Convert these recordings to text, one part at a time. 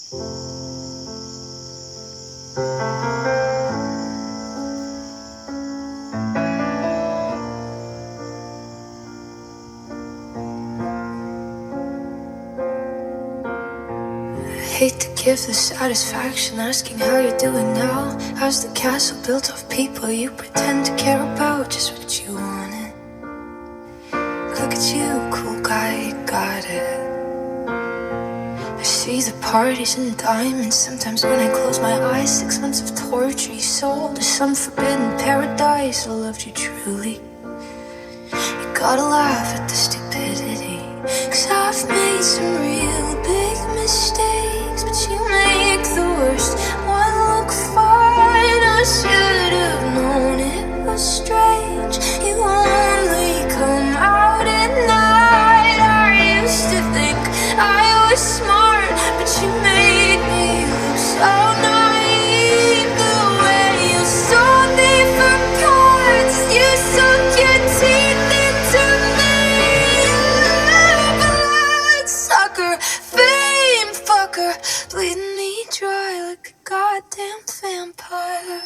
Hate to give the satisfaction asking how you're doing now. How's the castle built of people you pretend to care about? Just what you wanted. Look at you, cool guy, you got it. I see the parties and diamonds. Sometimes when I close my eyes, 6 months of torture you sold to some forbidden paradise. I loved you truly. You gotta laugh at the stupidity, 'cause I've made some real big mistakes, but you make the worst one look fine. I should have known it was strange. You only come out at night. I used to think I was smart, but you made me look so naive. The way you sold me for parts, you sunk your teeth into me. Blood sucker, fame fucker, bleeding me dry like a goddamn vampire.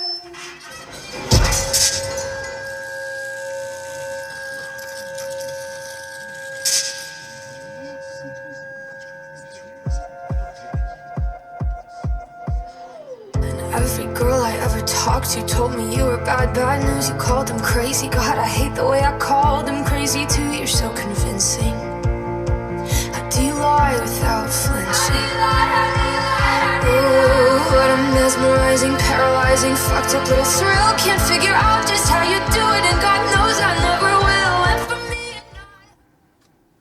Every girl I ever talked to told me you were bad, bad news. You called them crazy. God, I hate the way I called them crazy too. You're so convincing. How do you lie without flinching? Oh, what a mesmerizing, paralyzing, fucked up little thrill. Can't figure out just how you do it, and God knows I never